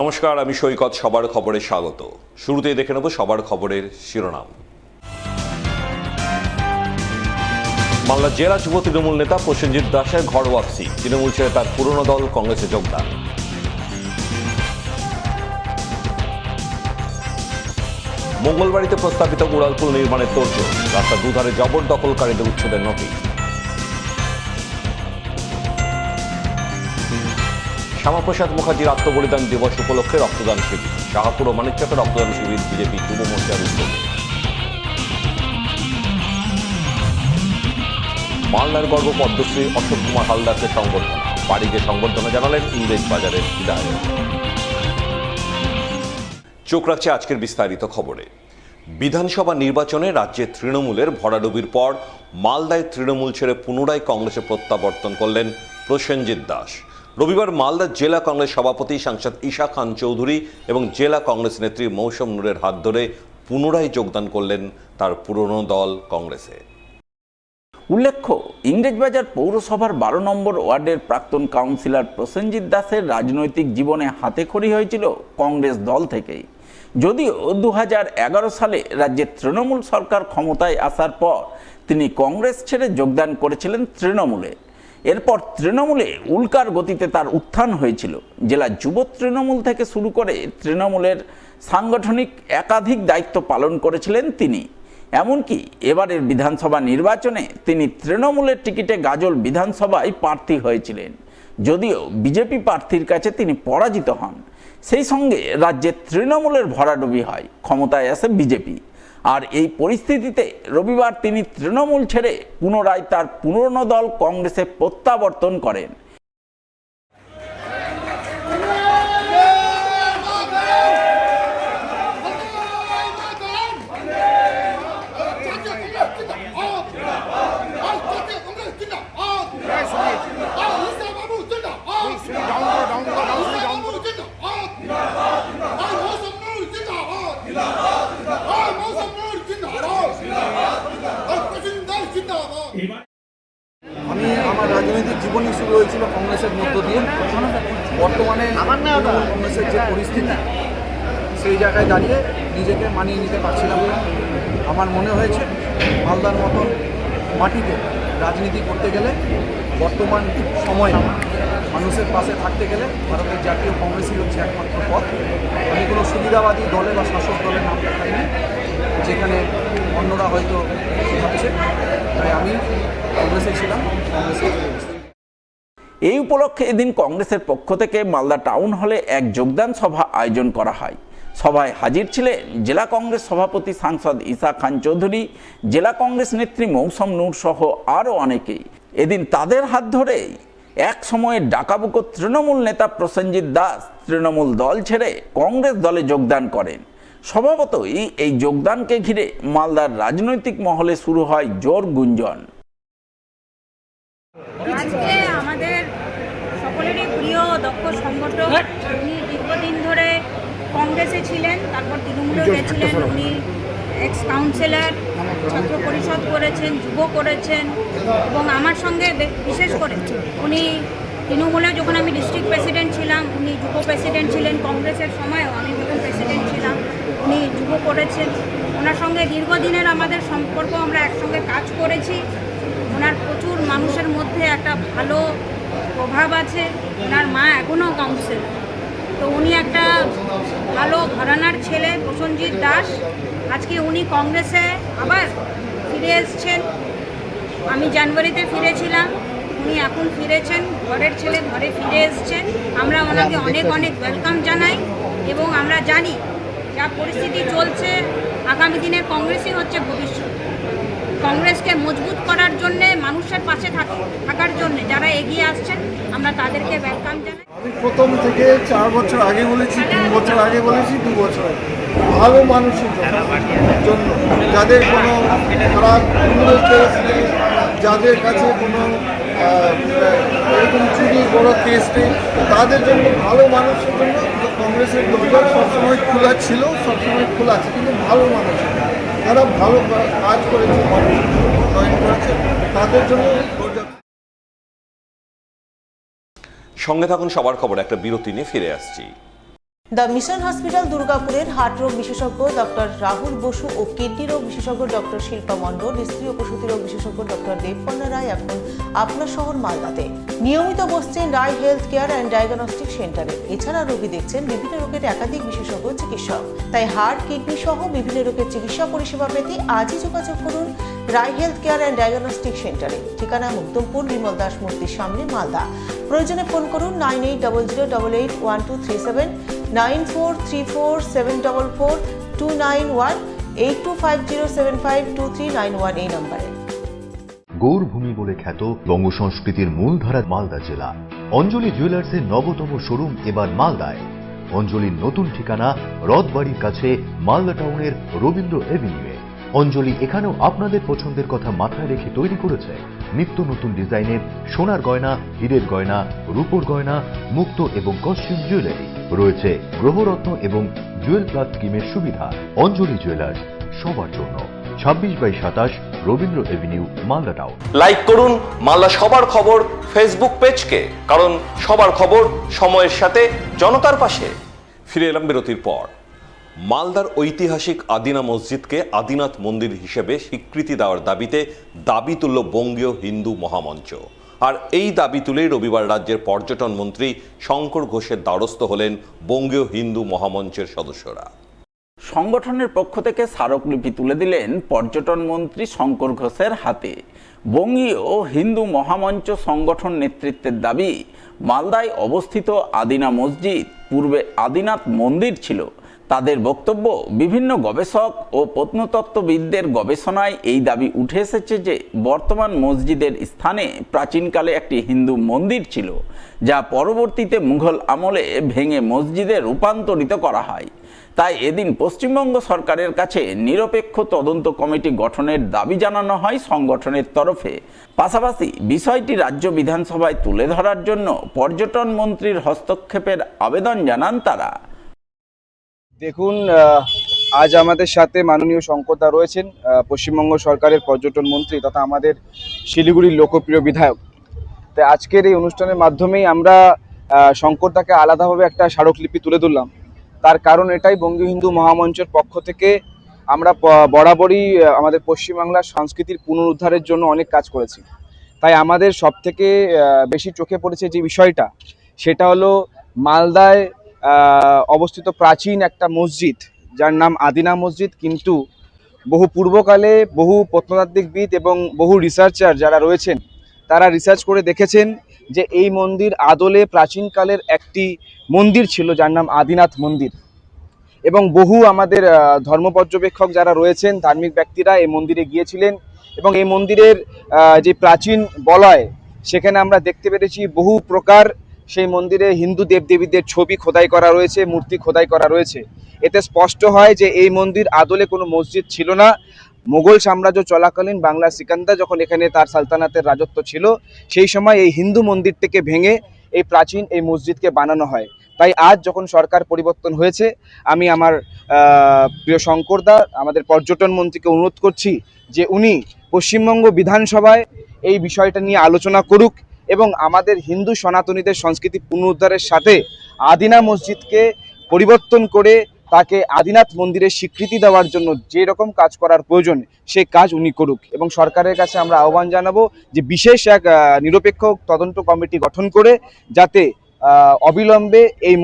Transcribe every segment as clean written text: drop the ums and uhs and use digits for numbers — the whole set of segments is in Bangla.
নমস্কার, আমি সৈকত। সবার খবরে স্বাগত। শুরুতেই দেখে নেব সবার খবরের শিরোনাম। মালদা জেলা যুব তৃণমূল নেতা প্রসেনজিৎ দাসের ঘর ওয়াপসি, তৃণমূল ছেড়ে তার পুরনো দল কংগ্রেসে যোগদান। মঙ্গলবাড়িতে প্রস্তাবিত উড়ালপুল নির্মাণের তোড়জোড়, রাস্তার দুধারে জবরদখলকারীদের উচ্ছেদের নোটিশ। শ্যামাপ্রসাদ মুখার্জির আত্মবলিদান দিবস উপলক্ষে রক্তদান শিবির, শাহপুর ও মানিকচকে রক্তদান শিবির বিজেপি যুব মোর্চার উদ্যোগে। মালদার গর্ব পদ্মশ্রী অশোক কুমার হালদারকে সংবর্ধনা, বাড়ি গিয়ে সংবর্ধনা জানালেন ইংরেজ বাজারের বিধায়ক। চোখ রাখছে আজকের বিস্তারিত খবরে। বিধানসভা নির্বাচনে রাজ্যে তৃণমূলের ভরাডুবির পর মালদায় তৃণমূল ছেড়ে পুনরায় কংগ্রেসে প্রত্যাবর্তন করলেন প্রসেনজিৎ দাস। রবিবার মালদা জেলা কংগ্রেস সভাপতি সাংসদ ঈশা খান চৌধুরী এবং জেলা কংগ্রেস নেত্রী মৌসুম নূরের হাত ধরে পুনরায় যোগদান করলেন তার পুরনো দল কংগ্রেসে। উল্লেখ্য, ইংরেজবাজার পৌরসভার 12 নম্বর ওয়ার্ডের প্রাক্তন কাউন্সিলর প্রসেনজিৎ দাসের রাজনৈতিক জীবনে হাতেখড়ি হয়েছিল কংগ্রেস দল থেকেই। যদিও 2011 সালে রাজ্যে তৃণমূল সরকার ক্ষমতায় আসার পর তিনি কংগ্রেস ছেড়ে যোগদান করেছিলেন তৃণমূলে। এরপর তৃণমূলে উল্কার গতিতে তার উত্থান হয়েছিল। জেলা যুব তৃণমূল থেকে শুরু করে তৃণমূলের সাংগঠনিক একাধিক দায়িত্ব পালন করেছিলেন তিনি। এমনকি এবারের বিধানসভা নির্বাচনে তিনি তৃণমূলের টিকিটে গাজল বিধানসভায় প্রার্থী হয়েছিলেন, যদিও বিজেপি প্রার্থীর কাছে তিনি পরাজিত হন। সেই সঙ্গে রাজ্যে তৃণমূলের ভরাডুবি হয়, ক্ষমতায় আসে বিজেপি। আর এই পরিস্থিতিতে রবিবার তিনি তৃণমূল ছেড়ে পুনরায় তার পুরনো দল কংগ্রেসে প্রত্যাবর্তন করেন। আমি আমার রাজনৈতিক জীবনই শুরু হয়েছিল কংগ্রেসের মধ্য দিয়ে। বর্তমানে তৃণমূল কংগ্রেসের যে পরিস্থিতি, সেই জায়গায় দাঁড়িয়ে নিজেকে মানিয়ে নিতে পারছিলাম না। আমার মনে হয়েছে মালদার মতন মাটিতে রাজনীতি করতে গেলে, বর্তমান সময়ে মানুষের পাশে থাকতে গেলে ভারতের জাতীয় কংগ্রেসই হচ্ছে একমাত্র পথ। আমি কোনো সুবিধাবাদী দলে বা শাসক দলের নাম দেখাইনি, যেখানে অন্যরা হয়তো ভাবছে, তাই আমি কংগ্রেসে ছিলাম, কংগ্রেসে। এই উপলক্ষে এদিন কংগ্রেসের পক্ষ থেকে মালদা টাউন হলে এক যোগদান সভা আয়োজন করা হয়। সভায় হাজির ছিলেন জেলা কংগ্রেস সভাপতি সাংসদ ঈশা খান চৌধুরী, জেলা কংগ্রেস নেত্রী মৌসুম নূর সহ আরও অনেকেই। এদিন তাদের হাত ধরেই এক সময়ের ডাকাবুকো তৃণমূল নেতা প্রসেনজিৎ দাস তৃণমূল দল ছেড়ে কংগ্রেস দলে যোগদান করেন। স্বভাবতই এই যোগদানকে ঘিরে মালদার রাজনৈতিক মহলে শুরু হয় জোর গুঞ্জন। আজকে আমাদের সকলেরই প্রিয় দক্ষ সংগঠক, উনি দীর্ঘদিন ধরে কংগ্রেসে ছিলেন, তারপর তৃণমূলে গেছিলেন। উনি এক্স কাউন্সিলর, ছাত্র পরিষদ করেছেন, যুব করেছেন এবং আমার সঙ্গে বিশেষ করে উনি তৃণমূলে যখন আমি ডিস্ট্রিক্ট প্রেসিডেন্ট ছিলাম, উনি যুব প্রেসিডেন্ট ছিলেন। কংগ্রেসের সময়ও আমি যখন প্রেসিডেন্ট ছিলাম, উনি যুব করেছেন। ওনার সঙ্গে দীর্ঘদিনের আমাদের সম্পর্ক, আমরা একসঙ্গে কাজ করেছি। ওনার প্রচুর মানুষের মধ্যে একটা ভালো প্রভাব আছে। ওনার মা এখনও কাউন্সিলর, তো উনি একটা ভালো ঘরানার ছেলে প্রসেনজিৎ দাস। আজকে উনি কংগ্রেসে আবার ফিরে এসছেন। আমি জানুয়ারিতে ফিরেছিলাম, উনি এখন ফিরেছেন, ঘরের ছেলে ঘরে ফিরে এসছেন। আমরা ওনাকে অনেক অনেক ওয়েলকাম জানাই এবং আমরা জানি যা পরিস্থিতি চলছে, আগামী দিনে কংগ্রেসই হচ্ছে ভবিষ্যৎ। কংগ্রেসকে মজবুত করার জন্য, মানুষের পাশে থাকার জন্য যারা এগিয়ে আসছেন, আমরা তাদেরকে ওয়েলকাম জানাই। আমি প্রথম থেকে 4 বছর আগে বলেছি, 3 বছর আগে বলেছি, 2 বছর আগে, ভালো মানুষের জন্য, যাদের কোনো খারাপ কেস নেই, যাদের কাছে কোনো এরকম চুরি বড় কেস নেই, তাদের জন্য, ভালো মানুষের জন্য কংগ্রেসের দরজা সবসময় খোলা ছিল, সবসময় খোলা আছে। কিন্তু ভালো মানুষ, যারা ভালো কাজ করেছে, মানুষ উন্নয়ন করেছে, তাদের জন্য দরজা। সঙ্গে থাকুন সবার খবর। একটা বিরতি নিয়ে ফিরে আসছি। দ্য মিশন হসপিটাল দুর্গাপুরের হার্ট রোগ বিশেষজ্ঞ ডক্টর রাহুল বসু ও কিডনি রোগ বিশেষজ্ঞ ডক্টর শিল্পা মণ্ডল, স্ত্রী ও প্রসূতি রোগ বিশেষজ্ঞ ডক্টর দেবকন্যা রায় এখন আপনার শহর মালদাতে নিয়মিত বসছেন রায় হেলথ কেয়ার অ্যান্ড ডায়াগনস্টিক সেন্টারে। এছাড়া রোগী দেখছেন বিভিন্ন রোগের একাধিক বিশেষজ্ঞ চিকিৎসক। তাই হার্ট, কিডনি সহ বিভিন্ন রোগের চিকিৎসা পরিষেবা পেতে আজই যোগাযোগ করুন রায় হেলথ কেয়ার অ্যান্ড ডায়াগনস্টিক সেন্টারে। ঠিকানা মুক্তমপুর, বিমল দাস মূর্তির সামনে, মালদা। প্রয়োজনে ফোন করুন 9800881237, 9434744291, 8250752391 এই নম্বরে। গৌরভূমি বলে খ্যাত বঙ্গ সংস্কৃতির মূলধারা মালদা জেলা। অঞ্জলি জুয়েলার্সের নবতম শোরুম এবার মালদায়। অঞ্জলির নতুন ঠিকানা রথবাড়ির কাছে মালদা টাউনের রবীন্দ্র এভিনিউয়ে। অঞ্জলি এখানেও আপনাদের পছন্দের কথা মাথায় রেখে তৈরি করেছে নিত্য নতুন ডিজাইনের সোনার গয়না, হীরের গয়না, রূপোর গয়না, মুক্ত এবং কস্টিউম জুয়েলারি। রয়েছে গ্রহরত্ন এবং জুয়েল প্লাস স্কিমের সুবিধা। অঞ্জলি জুয়েলার্স, সবার জন্য। 26/27 Rabindra Avenue, Malda town. Like করুন মালদা সবার খবর ফেসবুক পেজকে, কারণ সবার খবর সময়ের সাথে জনতার পাশে। ফিরে এলাম বিরতির পর। মালদার ঐতিহাসিক আদিনা মসজিদকে আদিনাথ মন্দির হিসেবে স্বীকৃতি দেওয়ার দাবিতে দাবি তুলল বঙ্গীয় হিন্দু মহামঞ্চ। আর এই দাবি তুলেই রবিবার রাজ্যের পর্যটন মন্ত্রী শঙ্কর ঘোষের দ্বারস্থ হলেন বঙ্গীয় হিন্দু মহামঞ্চের সদস্যরা। সংগঠনের পক্ষ থেকে স্মারকলিপি তুলে দিলেন পর্যটন মন্ত্রী শঙ্কর ঘোষের হাতে। বঙ্গীয় হিন্দু মহামঞ্চ সংগঠন নেতৃত্বের দাবি, মালদায় অবস্থিত আদিনা মসজিদ পূর্বে আদিনাথ মন্দির ছিল। তাদের বক্তব্য, বিভিন্ন গবেষক ও প্রত্নতত্ত্ববিদদের গবেষণায় এই দাবি উঠে এসেছে যে বর্তমান মসজিদের স্থানে প্রাচীনকালে একটি হিন্দু মন্দির ছিল, যা পরবর্তীতে মুঘল আমলে ভেঙে মসজিদে রূপান্তরিত করা হয়। তাই এদিন পশ্চিমবঙ্গ সরকারের কাছে নিরপেক্ষ তদন্ত কমিটি গঠনের দাবি জানানো হয় সংগঠনের তরফে। পাশাপাশি বিষয়টি রাজ্য বিধানসভায় তুলে ধরার জন্য পর্যটন মন্ত্রীর হস্তক্ষেপের আবেদন জানান তারা। দেখুন, আজ আমাদের সাথে মাননীয় শঙ্করদা রয়েছেন, পশ্চিমবঙ্গ সরকারের পর্যটন মন্ত্রী তথা আমাদের শিলিগুড়ির লোকপ্রিয় বিধায়ক। তাই আজকের এই অনুষ্ঠানের মাধ্যমেই আমরা শঙ্করদাকে আলাদাভাবে একটা স্মারকলিপি তুলে ধরলাম। তার কারণ এটাই, বঙ্গীয় হিন্দু মহামঞ্চের পক্ষ থেকে আমরা বরাবরই আমাদের পশ্চিমবাংলার সংস্কৃতির পুনরুদ্ধারের জন্য অনেক কাজ করেছি। তাই আমাদের সবথেকে বেশি চোখে পড়েছে যে বিষয়টা, সেটা হলো মালদায় অবস্থিত প্রাচীন একটা মসজিদ যার নাম আদিনা মসজিদ, কিন্তু বহু পূর্বকালে বহু প্রত্নতাত্ত্বিকবিদ এবং বহু রিসার্চার যারা রয়েছেন তারা রিসার্চ করে দেখেছেন যে এই মন্দির আদলে প্রাচীনকালের একটি মন্দির ছিল যার নাম আদিনাথ মন্দির। এবং বহু আমাদের ধর্ম পর্যবেক্ষক যারা রয়েছেন, ধার্মিক ব্যক্তিরা এই মন্দিরে গিয়েছিলেন এবং এই মন্দিরের যে প্রাচীন বলয়, সেখানে আমরা দেখতে পেরেছি বহু প্রকার সেই মন্দিরে হিন্দু দেবদেবীদের ছবি খোদাই করা রয়েছে, মূর্তি খোদাই করা রয়েছে। এতে স্পষ্ট হয় যে এই মন্দির আদলে কোনো মসজিদ ছিল না। মোগল সাম্রাজ্য চলাকালীন বাংলার সিকান্দার যখন এখানে তার সালতানাতের রাজত্ব ছিল, সেই সময় এই হিন্দু মন্দিরটিকে ভেঙে এই প্রাচীন এই মসজিদকে বানানো হয়। তাই আজ যখন সরকার পরিবর্তন হয়েছে, আমি আমার প্রিয় শঙ্করদা আমাদের পর্যটন মন্ত্রীকে অনুরোধ করছি যে উনি পশ্চিমবঙ্গ বিধানসভায় এই বিষয়টা নিয়ে আলোচনা করুক এবং আমাদের হিন্দু সনাতনীদের সংস্কৃতি পুনরুদ্ধারের সাথে আদিনা মসজিদকে পরিবর্তন করে তাকে আদিনাথ মন্দিরের স্বীকৃতি দেওয়ার জন্য যে রকম কাজ করার প্রয়োজন সেই কাজ উনি করুক। এবং সরকারের কাছে আমরা আহ্বান জানাবো যে বিশেষ এক নিরপেক্ষ তদন্ত কমিটি গঠন করে যাতে অবিলম্বে এই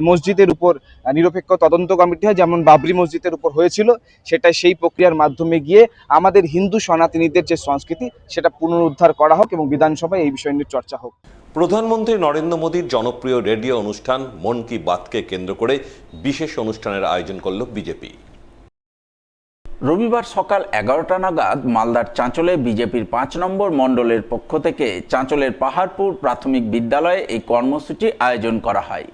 মসজিদের উপর নিরপেক্ষ তদন্ত কমিটি হয়, যেমন বাবরি মসজিদের উপর হয়েছিল, সেটা সেই প্রক্রিয়ার মাধ্যমে গিয়ে আমাদের হিন্দু সনাতনীদের যে সংস্কৃতি সেটা পুনরুদ্ধার করা হোক এবং বিধানসভায় এই বিষয় নিয়ে চর্চা হোক। প্রধানমন্ত্রী নরেন্দ্র মোদীর জনপ্রিয় রেডিও অনুষ্ঠান মন কি বাতকে কেন্দ্র করে বিশেষ অনুষ্ঠানের আয়োজন করল বিজেপি। রবিবার সকাল 11টা নাগাদ মালদার চাঁচলে বিজেপির 5 নম্বর মণ্ডলের পক্ষ থেকে চাঁচলের পাহাড়পুর প্রাথমিক বিদ্যালয়ে এই কর্মসূচি আয়োজন করা হয়।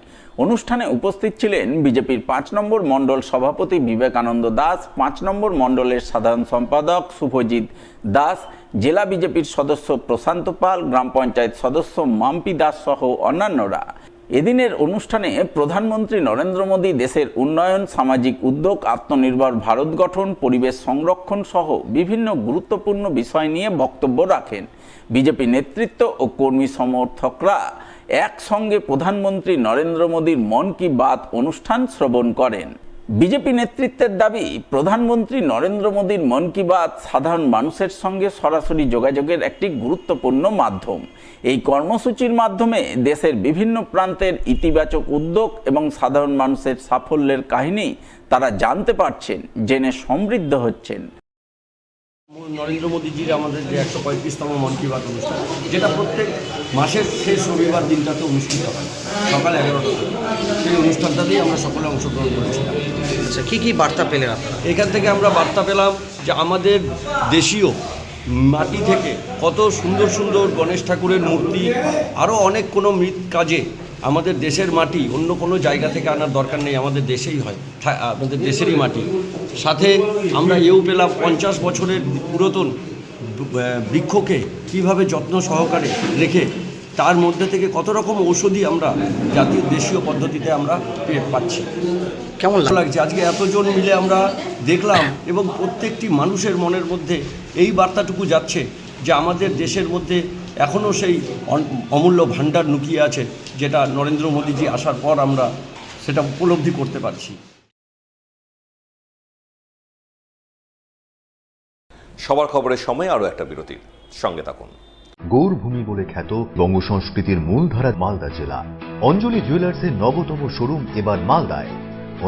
অনুষ্ঠানে উপস্থিত ছিলেন বিজেপির 5 নম্বর মণ্ডল সভাপতি বিবেকানন্দ দাস, 5 নম্বর মণ্ডলের সাধারণ সম্পাদক শুভজিৎ দাস, জেলা বিজেপির সদস্য প্রশান্ত পাল, গ্রাম পঞ্চায়েত সদস্য মাম্পি দাস সহ অন্যান্যরা। এদিনের অনুষ্ঠানে প্রধানমন্ত্রী নরেন্দ্র মোদী দেশের উন্নয়ন, সামাজিক উদ্যোগ, আত্মনির্ভর ভারত গঠন, পরিবেশ সংরক্ষণ সহ বিভিন্ন গুরুত্বপূর্ণ বিষয় নিয়ে বক্তব্য রাখেন। বিজেপি নেতৃত্ব ও কর্মী সমর্থকরা একসঙ্গে প্রধানমন্ত্রী নরেন্দ্র মোদীর মন কি বাত অনুষ্ঠান শ্রবণ করেন। বিজেপি নেতৃত্বের দাবি, প্রধানমন্ত্রী নরেন্দ্র মোদীর মন কি বাত সাধারণ মানুষের সঙ্গে সরাসরি যোগাযোগের একটি গুরুত্বপূর্ণ মাধ্যম। এই কর্মসূচির মাধ্যমে দেশের বিভিন্ন প্রান্তের ইতিবাচক উদ্যোগ এবং সাধারণ মানুষের সাফল্যের কাহিনী তারা জানতে পারছেন, জেনে সমৃদ্ধ হচ্ছেন। নরেন্দ্র মোদীজির আমাদের যে 135তম মন কি বাত অনুষ্ঠান, যেটা প্রত্যেক মাসের শেষ রবিবার দিনটাতে অনুষ্ঠিত হয় সকাল 11টা, সেই অনুষ্ঠানটাতেই আমরা সকলে অংশগ্রহণ করেছিলাম। আচ্ছা, কী কী বার্তা পেলেন আপনারা? এখান থেকে আমরা বার্তা পেলাম যে আমাদের দেশীয় মাটি থেকে কত সুন্দর সুন্দর গণেশ ঠাকুরের মূর্তি, আরও অনেক কোনো মৃৎ কাজে আমাদের দেশের মাটি অন্য কোনো জায়গা থেকে আনার দরকার নেই, আমাদের দেশেই হয়, আমাদের দেশেরই মাটি। সাথে আমরা এও পেলাম 50 বছরের পুরাতন বৃক্ষকে কীভাবে যত্ন সহকারে রেখে তার মধ্যে থেকে কত রকম ঔষধি আমরা জাতীয় দেশীয় পদ্ধতিতে আমরা পাচ্ছি। কেমন লাগছে আজকে এতজন মিলে আমরা দেখলাম, এবং প্রত্যেকটি মানুষের মনের মধ্যে এই বার্তাটুকু যাচ্ছে যে আমাদের দেশের মধ্যে এখনও সেই অমূল্য ভাণ্ডার লুকিয়ে আছে, যেটা নরেন্দ্র মোদীজি আসার পর আমরা সেটা উপলব্ধি করতে পারছি। সবার খবরের সময় আরও একটা বিরতির সঙ্গে থাকুন। গৌরভূমি বলে খ্যাত বঙ্গ সংস্কৃতির মূলধারা মালদা জেলা। অঞ্জলি জুয়েলার্সের নবতম শোরুম এবার মালদায়।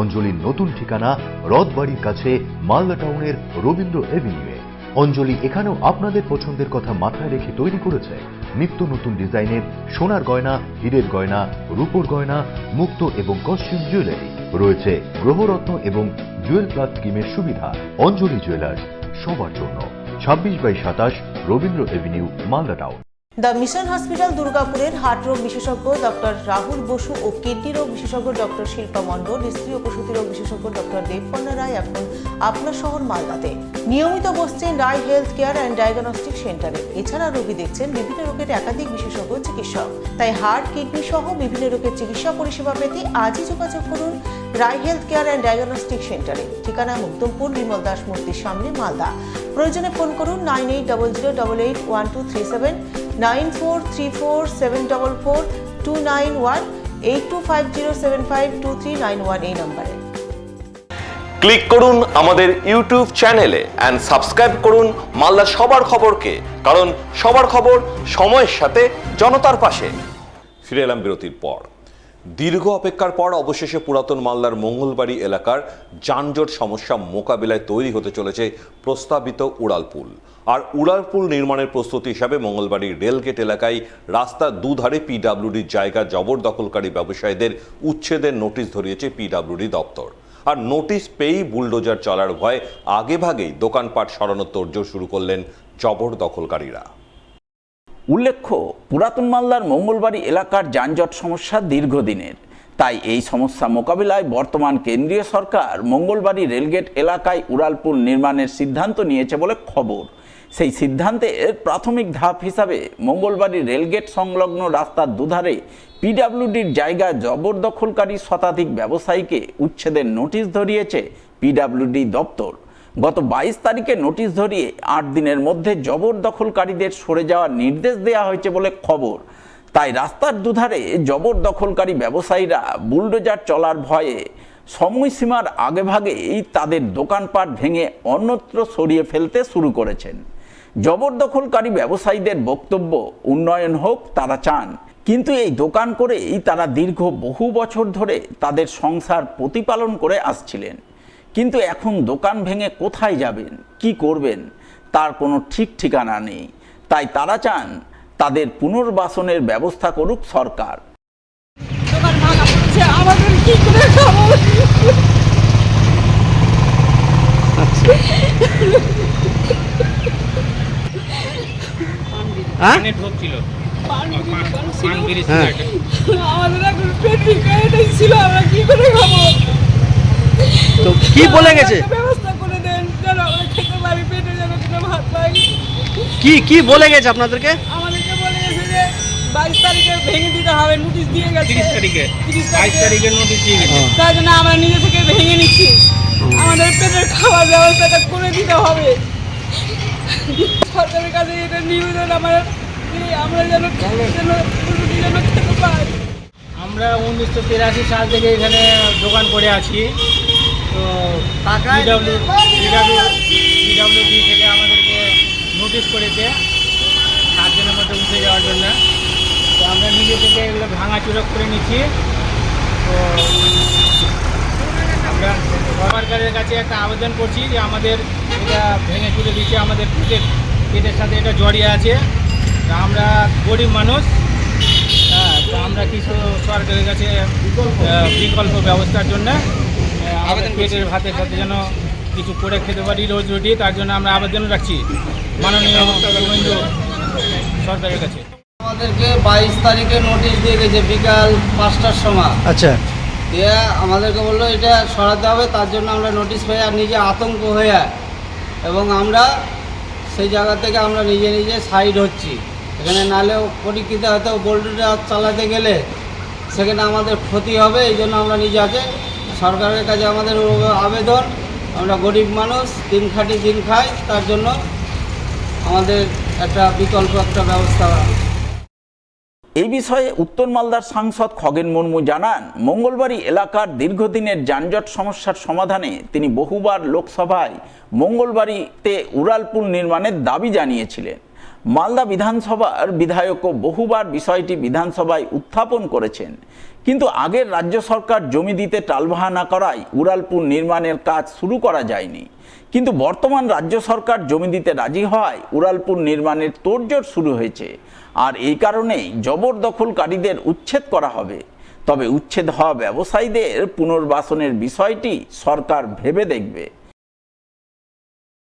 অঞ্জলির নতুন ঠিকানা রথবাড়ির কাছে মালদা টাউনের রবীন্দ্র এভিনিউয়ে। অঞ্জলি এখানেও আপনাদের পছন্দের কথা মাথায় রেখে তৈরি করেছে নিত্য নতুন ডিজাইনের সোনার গয়না, হীরের গয়না, রূপোর গয়না, মুক্ত এবং কস্টিউম জুয়েলারি। রয়েছে গ্রহরত্ন এবং জুয়েল প্লাস স্কিমের সুবিধা। অঞ্জলি জুয়েলার্স, সবার জন্য। 26/27 Rabindra Avenue, Malda town. The mission hospital দুর্গাপুরের হার্ট রোগ বিশেষজ্ঞ ডক্টর রাহুল বসু ও কিডনি রোগ বিশেষজ্ঞ ডক্টর শিল্পা মণ্ডল, স্ত্রী ও প্রসূতি রোগ বিশেষজ্ঞ ডক্টর দেবকন্যা রায় এখন আপনার শহর মালদাতে নিয়মিত বসছেন রায় হেলথ কেয়ার অ্যান্ড ডায়াগনস্টিক সেন্টারে। এছাড়া রোগী দেখছেন বিভিন্ন রোগের একাধিক বিশেষজ্ঞ চিকিৎসক। তাই হার্ট, কিডনি সহ বিভিন্ন রোগের চিকিৎসা পরিষেবা পেতে আজই যোগাযোগ করুন রায় হেলথ কেয়ার অ্যান্ড ডায়াগনস্টিক সেন্টারে। ঠিকানা মুক্তমপুর, বিমল দাস মূর্তির সামনে, মালদা। প্রয়োজনে ফোন করুন 9800881237, 9434744291, 8250752391 এই নম্বরে। ক্লিক করুন আমাদের ইউটিউব চ্যানেলে এন্ড সাবস্ক্রাইব করুন মালদার সবার খবরকে, কারণ সবার খবর সময়ের সাথে জনতার পাশে। ফিরে এলাম বিরতির পর। দীর্ঘ অপেক্ষার পর অবশেষে পুরাতন মালদার মঙ্গলবাড়ি এলাকার যানজট সমস্যা মোকাবিলায় তৈরি হতে চলেছে প্রস্তাবিত উড়ালপুল। আর উড়ালপুল নির্মাণের প্রস্তুতি হিসাবে মঙ্গলবাড়ির রেলগেট এলাকায় রাস্তার দুধারে পিডব্লিউডির জায়গা জবরদখলকারী ব্যবসায়ীদের উচ্ছেদের নোটিশ ধরিয়েছে পিডব্লিউডি দপ্তর। আর নোটিশ পেয়েই বুলডোজার চলার ভয়ে আগেভাগেই দোকানপাট সরানোর তোড়জোড় শুরু করলেন জবরদখলকারীরা। উল্লেখ্য, পুরাতন মালদার মঙ্গলবাড়ি এলাকার যানজট সমস্যা দীর্ঘদিনের। তাই এই সমস্যা মোকাবিলায় বর্তমান কেন্দ্রীয় সরকার মঙ্গলবাড়ি রেলগেট এলাকায় উড়ালপুল নির্মাণের সিদ্ধান্ত নিয়েছে বলে খবর। সেই সিদ্ধান্তের প্রাথমিক ধাপ হিসাবে মঙ্গলবাড়ি রেলগেট সংলগ্ন রাস্তার দুধারে পিডব্লিউডির জায়গা জবরদখলকারী শতাধিক ব্যবসায়ীকে উচ্ছেদের নোটিশ ধরিয়েছে পিডব্লিউডি দপ্তর। গত 22 তারিখে নোটিশ ধরিয়ে 8 দিনের মধ্যে জবরদখলকারীদের সরে যাওয়ার নির্দেশ দেওয়া হয়েছে বলে খবর। তাই রাস্তার দুধারে জবরদখলকারী ব্যবসায়ীরা বুলডোজার চলার ভয়ে সময়সীমার আগেভাগেই তাদের দোকানপাট ভেঙে অন্যত্র সরিয়ে ফেলতে শুরু করেছেন। জবরদখলকারী ব্যবসায়ীদের বক্তব্য, উন্নয়ন হোক তারা চান, কিন্তু এই দোকান করেই তারা দীর্ঘ বহু বছর ধরে তাদের সংসার প্রতিপালন করে আসছিলেন। কিন্তু এখন দোকান ভেঙে কোথায় যাবেন, কি করবেন তার কোনো ঠিক ঠিকানা নেই। তাই তারা চান তাদের পুনর্বাসনের ব্যবস্থা করুক সরকার। দোকান ভাঙা পড়েছে, আমাদের কি করে খাবো? আমাদের এখন পেট ছিল, আমরা কি করে খাবো? তো কি বলে গেছে? ব্যবস্থা করে দেন যেন আমরা খেতে পারি, পেটে যেন কোনো ভাত পাই। কি বলে গেছে আপনাদেরকে? আমাদেরকে বলে গেছে যে 22 তারিখে ভেঙে দিতে হবে, নোটিশ দিয়ে গেছে। 30 তারিখে নোটিশ দিয়ে গেছে, তার জন্য আমরা নিজে থেকে ভেঙে নিচ্ছি। আমাদের পেটের খাওয়ার ব্যবস্থাটা করে দিতে হবে। সরকারের কাছে এটা নিবেদন আমার, আমরা যেন শান্তি যেন খেতে পাই। আমরা 1983 সাল থেকে এখানে দোকান করে আছি। তো পিডব্লিউডি থেকে আমাদেরকে নোটিশ করেছে 7 দিনের মধ্যে উঠে যাওয়ার জন্য। তো আমরা নিজে থেকে এগুলো ভাঙাচুরা করে নিচ্ছি। তো আমরা সরকারের কাছে একটা আবেদন করছি যে আমাদের এটা ভেঙে চুরে দিচ্ছে, আমাদের পেটের সাথে এটা জড়িয়ে আছে। তা আমরা গরিব মানুষ, হ্যাঁ, তো আমরা কিছু সরকারের কাছে বিকল্প ব্যবস্থার জন্য আমাদের পেটের ভাতের সাথে যেন কিছু করে খেতে পারি রোজ রুটি, তার জন্য আমরা আবেদন রাখছি মাননীয় মুখ্যমন্ত্রী সরকারের কাছে। আমাদেরকে 22 তারিখে নোটিশ দিয়ে গেছে বিকাল 5টার সময়। আচ্ছা, দিয়ে আমাদেরকে বললো এটা সরাতে হবে, তার জন্য আমরা নোটিশ পেয়ে আর নিজে আতঙ্ক হয়ে এবং আমরা সেই জায়গা থেকে আমরা নিজে নিজে সাইড হচ্ছি। এখানে নালেও পরীক্ষিত হয়তো বোল্ডটা চালাতে গেলে সেখানে আমাদের ক্ষতি হবে, এই জন্য আমরা নিজে আগে সরকারের কাছে আমাদের আবেদন, আমরা গরিব মানুষ, দিন খাটি দিন খাই, তার জন্য আমাদের একটা বিকল্প একটা ব্যবস্থা। এই বিষয়ে উত্তর মালদার সাংসদ খগেন মুর্মু জানান, মঙ্গলবাড়ি এলাকার দীর্ঘদিনের যানজট সমস্যার সমাধানে তিনি বহুবার লোকসভায় মঙ্গলবাড়িতে উড়ালপুল নির্মাণের দাবি জানিয়েছিলেন। মালদা বিধানসভার বিধায়কও বহুবার বিষয়টি বিধানসভায় উত্থাপন করেছেন, কিন্তু আগের রাজ্য সরকার জমি দিতে টালবাহানা করায় উড়ালপুল নির্মাণের কাজ শুরু করা যায়নি। কিন্তু বর্তমান রাজ্য সরকার জমি দিতে রাজি হওয়ায় উড়ালপুল নির্মাণের তোড়জোড় শুরু হয়েছে, আর এই কারণেই জবরদখলকারীদের উচ্ছেদ করা হবে। তবে উচ্ছেদ হওয়া ব্যবসায়ীদের পুনর্বাসনের বিষয়টি সরকার ভেবে দেখবে।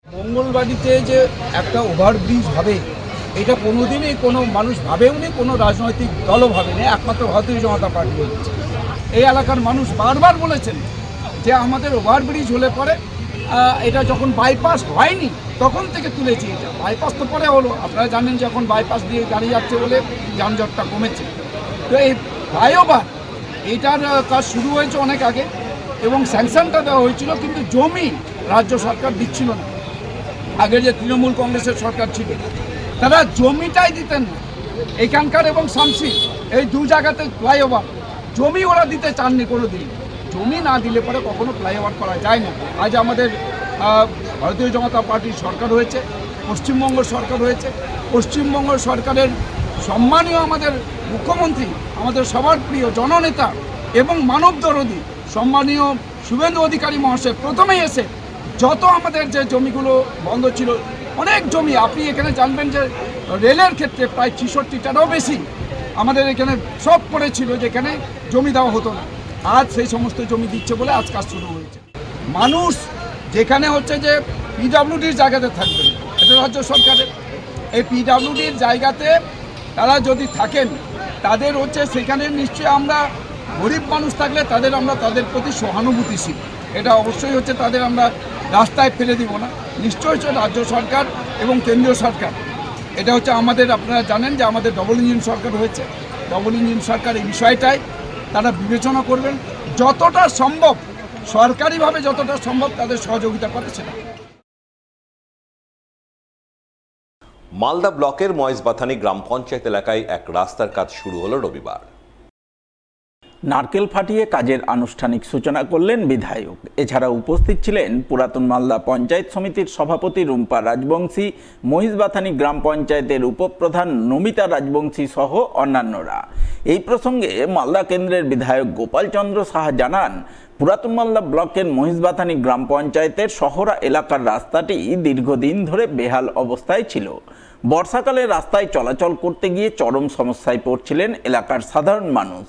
মঙ্গলবাড়িতে যে একটা ওভারব্রিজ হবে, এটা কোনোদিনই কোনো মানুষ ভাবেওনি, কোনো রাজনৈতিক দলও ভাবেনি, একমাত্র ভারতীয় জনতা পার্টি বলেছে। এই এলাকার মানুষ বারবার বলেছেন যে আমাদের ওভারব্রিজ হলে পরে এটা যখন বাইপাস হয়নি তখন থেকে তুলেছি, এটা বাইপাস তো পরে হলো। আপনারা জানেন যে এখন বাইপাস দিয়ে গাড়ি যাচ্ছে বলে যানজটটা কমেছে। তো এই ফ্লাইওভার এইটার কাজ শুরু হয়েছে অনেক আগে এবং স্যাংশনটা দেওয়া হয়েছিল, কিন্তু জমি রাজ্য সরকার দিচ্ছিল না। আগে যে তৃণমূল কংগ্রেসের সরকার ছিল তারা জমিটাই দিতেন না এখানকার, এবং শামসি এই দু জায়গাতে ফ্লাইওভার জমি ওরা দিতে চাননি কোনো দিন। জমি না দিলে পরে কখনো ফ্লাইওভার করা যায় না। আজ আমাদের ভারতীয় জনতা পার্টির সরকার হয়েছে, পশ্চিমবঙ্গ সরকার হয়েছে। পশ্চিমবঙ্গ সরকারের সম্মানীয় আমাদের মুখ্যমন্ত্রী, আমাদের সবার প্রিয় জননেতা এবং মানবদরদী সম্মানীয় শুভেন্দু অধিকারী মহাশয় প্রথমেই এসে যত আমাদের যে জমিগুলো বন্ধ ছিল, অনেক জমি আপনি এখানে জানবেন যে রেলের ক্ষেত্রে প্রায় 66টারও বেশি আমাদের এখানে সব পড়েছিল, যেখানে জমি দেওয়া হতো না। আজ সেই সমস্ত জমি দিচ্ছে বলে আজ কাজ শুরু হয়েছে। মানুষ যেখানে হচ্ছে যে পিডব্লিউডির জায়গাতে থাকবে, এটা রাজ্য সরকারের, এই পিডব্লিউডির জায়গাতে তারা যদি থাকেন তাদের হচ্ছে সেখানে নিশ্চয়ই আমরা গরিব মানুষ থাকলে তাদের প্রতি সহানুভূতিশীল, এটা অবশ্যই হচ্ছে তাদের আমরা রাস্তায় ফেলে দিব না। নিশ্চয়ই হচ্ছে রাজ্য সরকার এবং কেন্দ্রীয় সরকার, এটা হচ্ছে আমাদের, আপনারা জানেন যে আমাদের ডবল ইঞ্জিন সরকার হয়েছে। ডবল ইঞ্জিন সরকার এই বিষয়টাই তারা বিবেচনা করবেন, যতটা সম্ভব সরকারিভাবে যতটা সম্ভব তাদের সহযোগিতা করে সেটা। মালদা ব্লকের মহেশবাথানি গ্রাম পঞ্চায়েত এলাকায় এক রাস্তার কাজ শুরু হলো রবিবার। নারকেল ফাটিয়ে কাজের আনুষ্ঠানিক সূচনা করলেন বিধায়ক। এছাড়া উপস্থিত ছিলেন পুরাতন মালদা পঞ্চায়েত সমিতির সভাপতি রুম্পা রাজবংশী, মহিষবাথানি গ্রাম পঞ্চায়েতের উপপ্রধান নমিতা রাজবংশী সহ অন্যান্যরা। এই প্রসঙ্গে মালদা কেন্দ্রের বিধায়ক গোপালচন্দ্র সাহা জানান, পুরাতন মালদা ব্লকের মহিষবাথানি গ্রাম পঞ্চায়েতের শহরা এলাকার রাস্তাটি দীর্ঘদিন ধরে বেহাল অবস্থায় ছিল। বর্ষাকালে রাস্তায় চলাচল করতে গিয়ে চরম সমস্যায় পড়ছিলেন এলাকার সাধারণ মানুষ।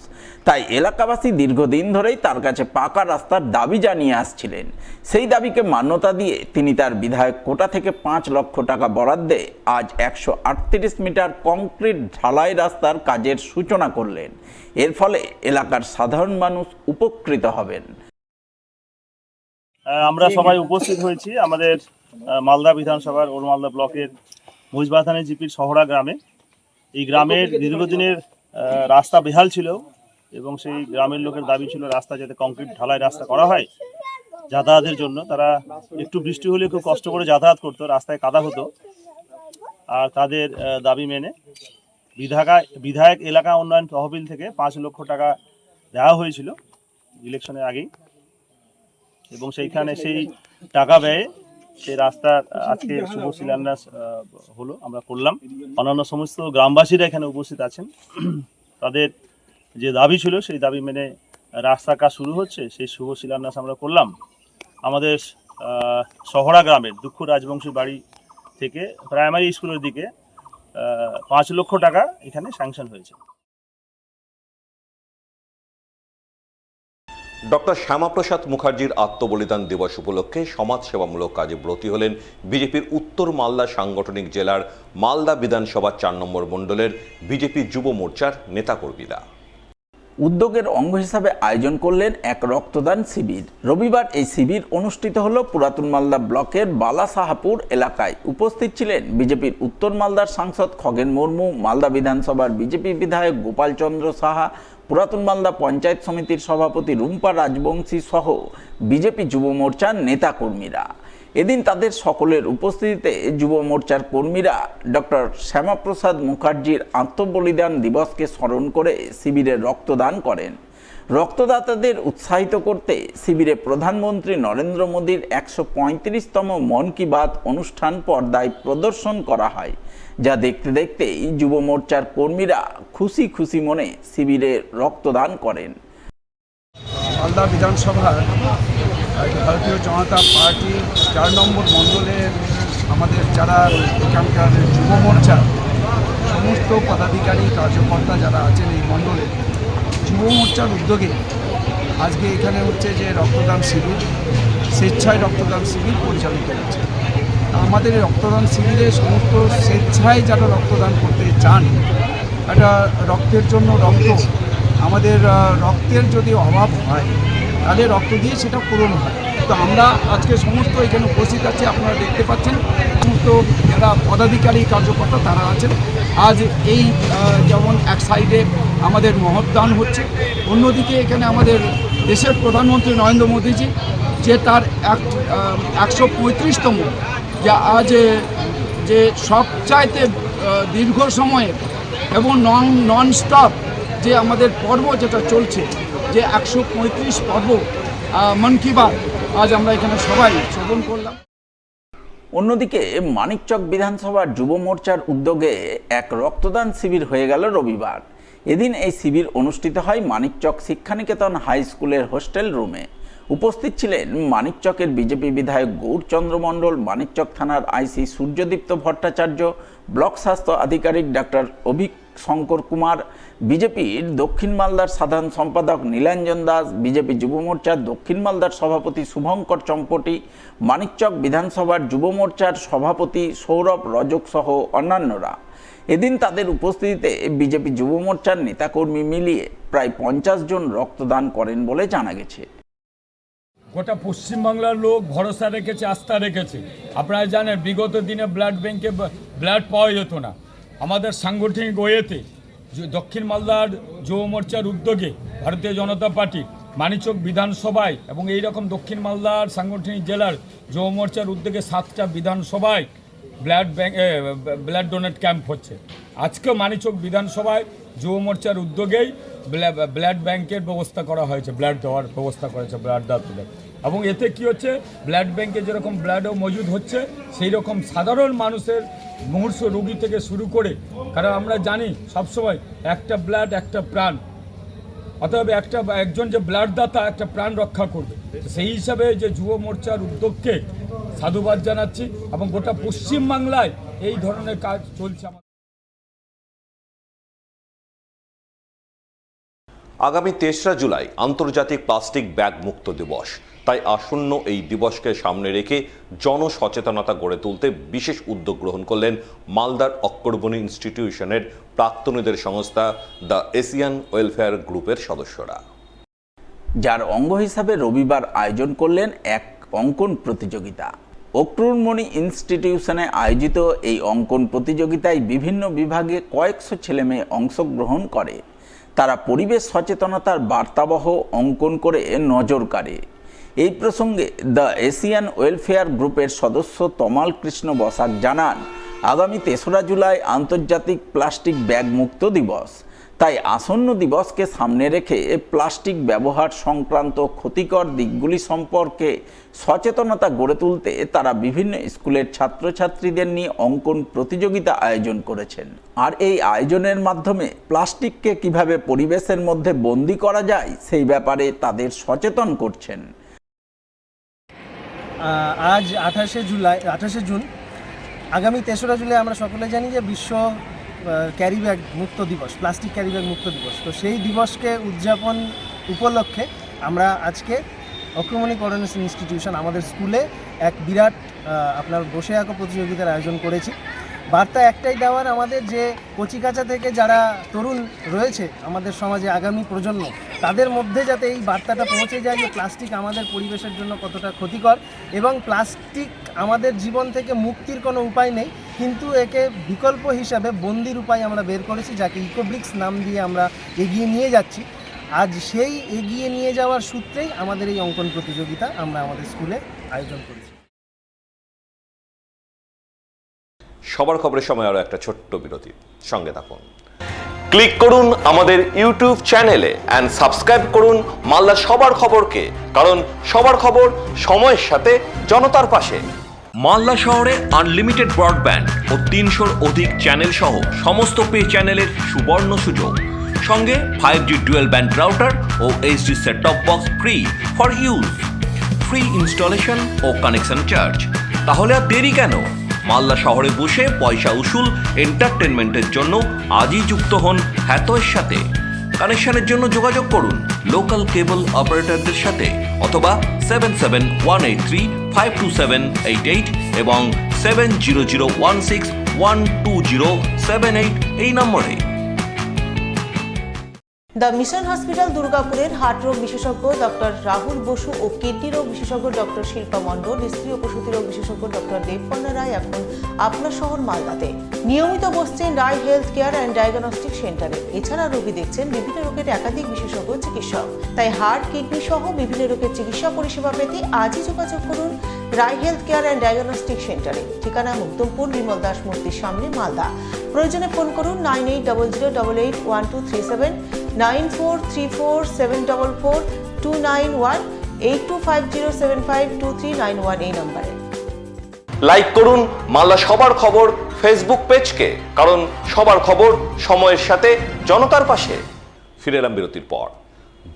তাই এলাকাবাসী দীর্ঘদিন ধরেই তার কাছে পাকা রাস্তার দাবি জানিয়ে আসছিলেন। সেই দাবিকে মান্যতা দিয়ে তিনি তার বিধায়ক কোটা থেকে 5 লক্ষ টাকা বরাদ্দে আজ 138 মিটার কংক্রিট ঢালাই রাস্তার কাজের সূচনা করলেন। এর ফলে এলাকার সাধারণ মানুষ উপকৃত হবেন। আমরা সবাই উপস্থিত হয়েছি আমাদের মালদা বিধানসভার ওর মালদা ব্লকের মহিষবাথানি জিপির শহরা গ্রামে। এই গ্রামের দীর্ঘদিনের রাস্তা বেহাল ছিল এবং সেই গ্রামের লোকের দাবি ছিল রাস্তা যাতে কংক্রিট ঢালাই রাস্তা করা হয় যাতায়াতের জন্য। তারা একটু বৃষ্টি হলে খুব কষ্ট করে যাতায়াত করতো, রাস্তায় কাদা হতো। আর তাদের দাবি মেনে বিধায়ক এলাকা উন্নয়ন তহবিল থেকে 5 লক্ষ টাকা দেওয়া হয়েছিল ইলেকশনের আগেই, এবং সেইখানে সেই টাকা ব্যয়ে সেই রাস্তার আজকে শুভ শিলান্যাস হলো, আমরা করলাম। অন্যান্য সমস্ত গ্রামবাসীরা এখানে উপস্থিত আছেন, তাদের যে দাবি ছিল সেই দাবি মেনে রাস্তার কাজ শুরু হচ্ছে, সেই শুভ শিলান্যাস আমরা করলাম। আমাদের শহরা গ্রামের দুঃখ রাজবংশী বাড়ি থেকে প্রাইমারি স্কুলের দিকে 5 লক্ষ টাকা এখানে স্যাংশন হয়েছে। ডক্টর শ্যামাপ্রসাদ মুখার্জির আত্মবলিদান দিবস উপলক্ষে সমাজসেবামূলক কাজে ব্রতী হলেন বিজেপির উত্তর মালদা সাংগঠনিক জেলার মালদা বিধানসভা 4 নম্বর মণ্ডলের বিজেপি যুব মোর্চার নেতাকর্মীরা। উদ্যোগের অঙ্গ হিসাবে আয়োজন করলেন এক রক্তদান শিবির। রবিবার এই শিবির অনুষ্ঠিত হল পুরাতন মালদা ব্লকের বালাসাহাপুর এলাকায়। উপস্থিত ছিলেন বিজেপির উত্তর মালদার সাংসদ খগেন মুর্মু, মালদা বিধানসভার বিজেপি বিধায়ক গোপাল চন্দ্র সাহা, পুরাতন মালদা পঞ্চায়েত সমিতির সভাপতি রুম্পা রাজবংশী সহ বিজেপি যুব মোর্চার নেতাকর্মীরা। এদিন তাদের সকলের উপস্থিতিতে যুব মোর্চার কর্মীরা ডক্টর শ্যামাপ্রসাদ মুখার্জির আত্মবলিদান দিবসকে স্মরণ করে শিবিরে রক্তদান করেন। রক্তদাতাদের উৎসাহিত করতে শিবিরে প্রধানমন্ত্রী নরেন্দ্র মোদীর 135তম মন কি বাত অনুষ্ঠান পর্দায় প্রদর্শন করা হয়, যা দেখতে দেখতেই যুব মোর্চার কর্মীরা খুশি খুশি মনে শিবিরে রক্তদান করেন। মালদা বিধানসভার ভারতীয় জনতা পার্টি 4 নম্বর মণ্ডলের আমাদের যারা এখানকার যুব মোর্চা সমস্ত পদাধিকারী কার্যকর্তা যারা আছেন এই মণ্ডলে, যুব মোর্চার উদ্যোগে আজকে এখানে হচ্ছে যে রক্তদান শিবির, স্বেচ্ছায় রক্তদান শিবির পরিচালিত হচ্ছে। আমাদের এই রক্তদান শিবিরে সমস্ত স্বেচ্ছায় যারা রক্তদান করতে চান, একটা রক্তের জন্য রক্ত, আমাদের রক্তের যদি অভাব হয় তাহলে রক্ত দিয়ে সেটা পূরণ হয়। তো আমরা আজকে সমস্ত এখানে উপস্থিত আছি, আপনারা দেখতে পাচ্ছেন সমস্ত যারা পদাধিকারী কার্যকর্তা তারা আছেন। আজ এই যেমন এক সাইডে আমাদের মহৎদান হচ্ছে, অন্যদিকে এখানে আমাদের দেশের প্রধানমন্ত্রী নরেন্দ্র মোদীজি যে তার 135তম যা আজ যে সবচাইতে দীর্ঘ সময়ের এবং নন স্টপ যে আমাদের পর্ব যেটা চলছে, যে 135 পর্ব মন কি বাত, আজ আমরা এখানে সবাই শ্রবণ করলাম। অন্যদিকে মানিকচক বিধানসভার যুব মোর্চার উদ্যোগে এক রক্তদান শিবির হয়ে গেল রবিবার। এদিন এই শিবির অনুষ্ঠিত হয় মানিকচক শিক্ষানিকেতন হাই স্কুলের হোস্টেল রুমে। উপস্থিত ছিলেন মানিকচকের বিজেপি বিধায়ক গৌরচন্দ্র মণ্ডল, মানিকচক থানার আইসি সূর্যদীপ্ত ভট্টাচার্য, ব্লক স্বাস্থ্য আধিকারিক ডাক্তার অভিক শঙ্কর কুমার, বিজেপির দক্ষিণ মালদার সাধারণ সম্পাদক নীলাঞ্জন দাস, বিজেপি যুব মোর্চার দক্ষিণ মালদার সভাপতি শুভঙ্কর চম্পটি, মানিকচক বিধানসভার যুব মোর্চার সভাপতি সৌরভ রজক সহ অন্যান্যরা। এদিন তাদের উপস্থিতিতে বিজেপি যুব মোর্চার নেতাকর্মী মিলিয়ে প্রায় 50 জন রক্তদান করেন বলে জানা গেছে। গোটা পশ্চিমবাংলার লোক ভরসা রেখেছে, আস্থা রেখেছে। আপনারা জানেন বিগত দিনে ব্লাড ব্যাংকে ব্লাড পাওয়া যেত না। আমাদের সাংগঠনিক ওয়েতে দক্ষিণ মালদার যুব মোর্চার উদ্যোগে ভারতীয় জনতা পার্টি মানিকচক বিধানসভায় এবং এই রকম দক্ষিণ মালদার সাংগঠনিক জেলার যুব মোর্চার উদ্যোগে 7টা বিধানসভায় ব্লাড ডোনেট ক্যাম্প হচ্ছে। আজকেও মানিকচক বিধানসভায় যুব মোর্চার উদ্যোগেই ব্লাড ব্যাংকের ব্যবস্থা করা হয়েছে, ব্লাড দেওয়ার ব্যবস্থা করেছে ব্লাড দাতাদের। এবং এতে কি হচ্ছে, ব্লাড ব্যাংকে যেরকম ব্লাডও মজুদ হচ্ছে, সেই রকম সাধারণ মানুষের মুমূর্ষ রোগী থেকে শুরু করে, কারণ আমরা জানি সবসময় একটা ব্লাড একটা প্রাণ, অতএব একজন যে ব্লাড দাতা একটা প্রাণ রক্ষা করবে। সেই হিসাবে যে যুব মোর্চার উদ্যোগকে সাধুবাদ জানাচ্ছি এবং গোটা পশ্চিমবাংলায় এই ধরনের কাজ চলছে। আগামী 3রা জুলাই আন্তর্জাতিক প্লাস্টিক ব্যাগ মুক্ত দিবস। তাই আসন্ন এই দিবসকে সামনে রেখে জনসচেতনতা গড়ে তুলতে বিশেষ উদ্যোগ গ্রহণ করলেন মালদার অক্করবনি ইনস্টিটিউশনের প্রাক্তনীদের সংস্থা দ্য এশিয়ান ওয়েলফেয়ার গ্রুপের সদস্যরা, যার অঙ্গ হিসাবে রবিবার আয়োজন করলেন এক অঙ্কন প্রতিযোগিতা। অক্রুরমণি ইনস্টিটিউশনে আয়োজিত এই অঙ্কন প্রতিযোগিতায় বিভিন্ন বিভাগে কয়েকশো ছেলেমেয়ে অংশগ্রহণ করে। তারা পরিবেশ সচেতনতার বার্তাবহ অঙ্কন করে নজর কাড়ে। এই প্রসঙ্গে দ্য এশিয়ান ওয়েলফেয়ার গ্রুপের সদস্য তমাল কৃষ্ণ বসাক জানান, আগামী 3রা জুলাই আন্তর্জাতিক প্লাস্টিক ব্যাগ মুক্ত দিবস। তাই আসন্ন দিবসকে সামনে রেখে প্লাস্টিক ব্যবহার সংক্রান্ত ক্ষতিকর দিকগুলি সম্পর্কে সচেতনতা গড়ে তুলতে তারা বিভিন্ন স্কুলের ছাত্রছাত্রীদের নিয়ে অঙ্কন প্রতিযোগিতা আয়োজন করেছেন। আর এই আয়োজনের মাধ্যমে প্লাস্টিককে কিভাবে পরিবেশের মধ্যে বন্দী করা যায় সেই ব্যাপারে তাদের সচেতন করছেন। আজ 28শে জুন, আগামী 3রা জুলাই আমরা সকলে জানি যে বিশ্ব ক্যারি ব্যাগ মুক্ত দিবস, প্লাস্টিক ক্যারি ব্যাগ মুক্ত দিবস। তো সেই দিবসকে উদযাপন উপলক্ষে আমরা আজকে অক্রমণী কোঅর্ডিনেশন ইনস্টিটিউশন আমাদের স্কুলে এক বিরাট আপনার বসে আঁকো প্রতিযোগিতার আয়োজন করেছি। বার্তা একটাই দেওয়ার আমাদের, যে কচিকাঁচা থেকে যারা তরুণ রয়েছে আমাদের সমাজে, আগামী প্রজন্ম, তাদের মধ্যে যাতে এই বার্তাটা পৌঁছে যায় যে প্লাস্টিক আমাদের পরিবেশের জন্য কতটা ক্ষতিকর এবং প্লাস্টিক আমাদের জীবন থেকে মুক্তির কোনো উপায় নেই, কিন্তু একে বিকল্প হিসাবে বন্দির উপায় আমরা বের করেছি, যাকে ইকোব্রিক্স নাম দিয়ে আমরা এগিয়ে নিয়ে যাচ্ছি। আজ সেই এগিয়ে নিয়ে যাওয়ার সূত্রেই আমাদের এই অঙ্কন প্রতিযোগিতা আমরা আমাদের স্কুলে আয়োজন করেছি। সবার খবরের সময় আরো একটা ছোট্ট বিরতি, সঙ্গে থাকুন। ক্লিক করুন আমাদের ইউটিউব চ্যানেলে এন্ড সাবস্ক্রাইব করুন মালদার সবার খবরকে, কারণ সবার খবর সময়ের সাথে জনতার পাশে। মালদা শহরে আনলিমিটেড ব্রডব্যান্ড ও 300-র অধিক চ্যানেল সহ সমস্ত পে চ্যানেলের সুবর্ণ সুযোগ, সঙ্গে 5G ডুয়াল ব্যান্ড রাউটার ও HD set top box free for use, free installation ও কানেকশন চার্জ। তাহলে আর দেরি কেন? মালদা শহরে বসে পয়সা উসুল এন্টারটেনমেন্টের জন্য আজই যুক্ত হন হ্যাথওয়ের সাথে। কানেকশনের জন্য যোগাযোগ করুন লোকাল কেবল অপারেটরদের সাথে অথবা 7718352788 এবং 7001612078 এই নম্বরে। দ্য মিশন হসপিটাল দুর্গাপুরের হার্ট রোগ বিশেষজ্ঞ ডক্টর রাহুল বসু ও কিডনি রোগ বিশেষজ্ঞ ডক্টর শিল্পা মণ্ডল, স্ত্রী ও প্রসূতি রোগ বিশেষজ্ঞ ডক্টর দেবপর্ণা রায় এখন আপনার শহর মালদাতে নিয়মিত বসছেন রায় হেলথ কেয়ার অ্যান্ড ডায়াগনস্টিক সেন্টারে। এছাড়া রোগী দেখছেন বিভিন্ন রোগের একাধিক বিশেষজ্ঞ চিকিৎসক। তাই হার্ট, কিডনি সহ বিভিন্ন রোগের চিকিৎসা পরিষেবা পেতে আজই যোগাযোগ করুন রায় হেলথ কেয়ার অ্যান্ড ডায়াগনস্টিক সেন্টারে। ঠিকানা মুক্তমপুর, বিমল দাস মূর্তির সামনে, মালদা। প্রয়োজনে ফোন করুন 9800881237, 9434744291, 8250752391 এই নম্বরে। লাইক করুন মালদা সবার খবর ফেসবুক পেজকে, কারণ সবার খবর সময়ের সাথে জনতার পাশে। ফিরে এলাম বিরতির পর।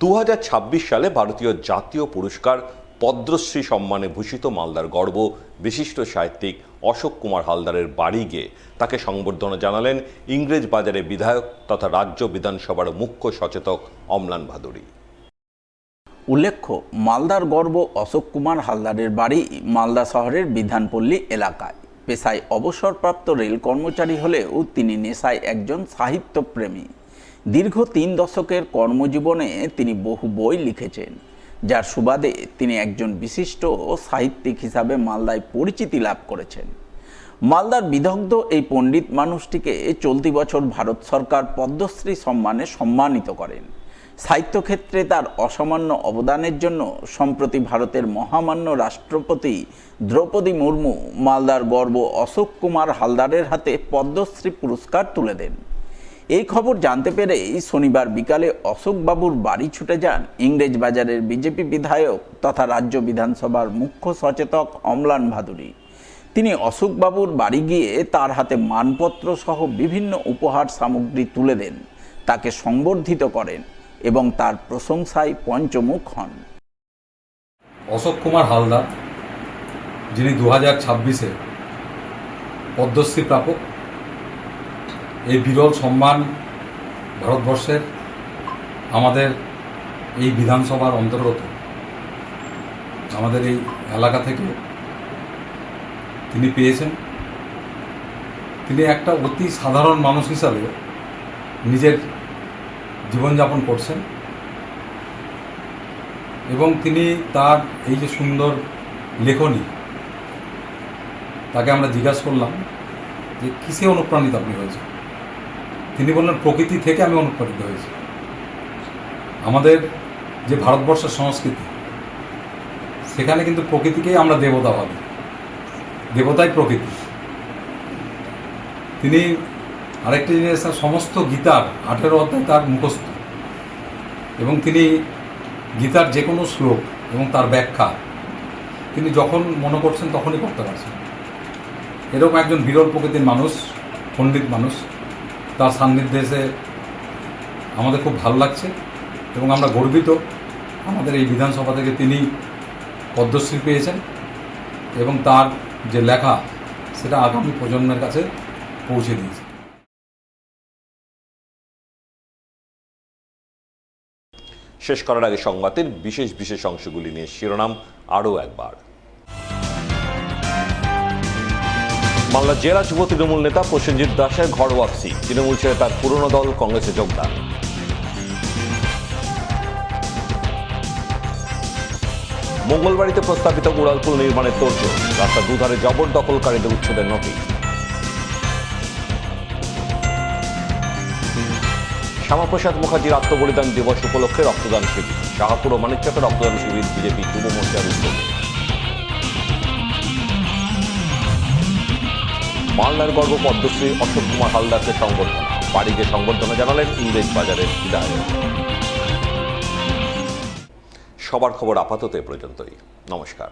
2026 সালে ভারতীয় জাতীয় পুরস্কার পদ্মশ্রী সম্মানে ভূষিত মালদার গর্ব বিশিষ্ট সাহিত্যিক অশোক কুমার হালদারের বাড়ি গিয়ে তাকে সংবর্ধনা জানালেন ইংরেজ বাজারের বিধায়ক তথা রাজ্য বিধানসভার মুখ্য সচেতক অম্লান ভাদুড়ী। উল্লেখ্য, মালদার গর্ব অশোক কুমার হালদারের বাড়ি মালদা শহরের বিধানপল্লী এলাকায়। পেশায় অবসরপ্রাপ্ত রেল কর্মচারী হলেও তিনি নেশায় একজন সাহিত্যপ্রেমী। দীর্ঘ 3 দশকের কর্মজীবনে তিনি বহু বই লিখেছেন, যার সুবাদে তিনি একজন বিশিষ্ট সাহিত্যিক হিসাবে মালদায় পরিচিতি লাভ করেছেন। মালদার বিদগ্ধ এই পণ্ডিত মানুষটিকে চলতি বছর ভারত সরকার পদ্মশ্রী সম্মানে সম্মানিত করেন। সাহিত্যক্ষেত্রে তার অসামান্য অবদানের জন্য সম্প্রতি ভারতের মহামান্য রাষ্ট্রপতি দ্রৌপদী মুর্মু মালদার গর্ব অশোক কুমার হালদারের হাতে পদ্মশ্রী পুরস্কার তুলে দেন। এই খবর জানতে পেরেই শনিবার বিকালে অশোকবাবুর বাড়ি ছুটে যান ইংরেজ বাজারের বিজেপি বিধায়ক তথা রাজ্য বিধানসভার মুখ্য সচেতক অম্লান ভাদুড়ী। তিনি অশোকবাবুর বাড়ি গিয়ে তার হাতে মানপত্র সহ বিভিন্ন উপহার সামগ্রী তুলে দেন, তাকে সংবর্ধিত করেন এবং তার প্রশংসায় পঞ্চমুখ হন। অশোক কুমার হালদার, যিনি 2026-এ পদ্মশ্রী প্রাপক, এই বিরল সম্মান ভারতবর্ষের আমাদের এই বিধানসভার অন্তর্গত আমাদের এই এলাকা থেকে তিনি পেয়েছেন। তিনি একটা অতি সাধারণ মানুষ হিসাবে নিজের জীবনযাপন করছেন এবং তিনি তার এই যে সুন্দর লেখনী, তাকে আমরা জিজ্ঞাসা করলাম যে কিসে অনুপ্রাণিত আপনি হয়েছে। তিনি বললেন, প্রকৃতি থেকে আমি অনুপ্রাণিত হয়েছি। আমাদের যে ভারতবর্ষের সংস্কৃতি, সেখানে কিন্তু প্রকৃতিকেই আমরা দেবতা ভাবি, দেবতাই প্রকৃতি। তিনি আরেকটি জিনিস, সমস্ত গীতার 18 অধ্যায় তার মুখস্থ, এবং তিনি গীতার যে কোনো শ্লোক এবং তার ব্যাখ্যা তিনি যখন মনে করছেন তখনই করতে পারছেন। এরকম একজন বিরল প্রকৃতির মানুষ, পণ্ডিত মানুষ, তার সান্নিধ্যে এসে আমাদের খুব ভালো লাগছে এবং আমরা গর্বিত আমাদের এই বিধানসভা থেকে তিনি পদ্মশ্রী পেয়েছেন এবং তার যে লেখা সেটা আগামী প্রজন্মের কাছে পৌঁছে দিয়েছে। শেষ করার আগে সংবাদের বিশেষ বিশেষ অংশগুলি নিয়ে শিরোনাম আরও একবার। মালদা জেলা যুব তৃণমূল নেতা প্রসেনজিৎ দাসের ঘর ওয়াপসি, তৃণমূল ছেড়ে তার পুরনো দল কংগ্রেসে যোগদান। মঙ্গলবাড়িতে প্রস্তাবিত উড়ালপুল নির্মাণের তোড়জোড়, রাস্তার দুধারে জবরদখলকারীদের উচ্ছেদের নোটিশ। শ্যামাপ্রসাদ মুখার্জির আত্মবলিদান দিবস উপলক্ষে রক্তদান শিবির, শাহপুর ও মানিকচকে রক্তদান শিবির বিজেপি যুব মোর্চার উদ্যোগে। মালদার গর্ব পদ্মশ্রী অশোক কুমার হালদারকে সংবর্ধনা, বাড়ি গিয়ে সংবর্ধনা জানালেন ইংরেজ বাজারের বিধায়ক। সবার খবর আপাতত এ পর্যন্তই। নমস্কার।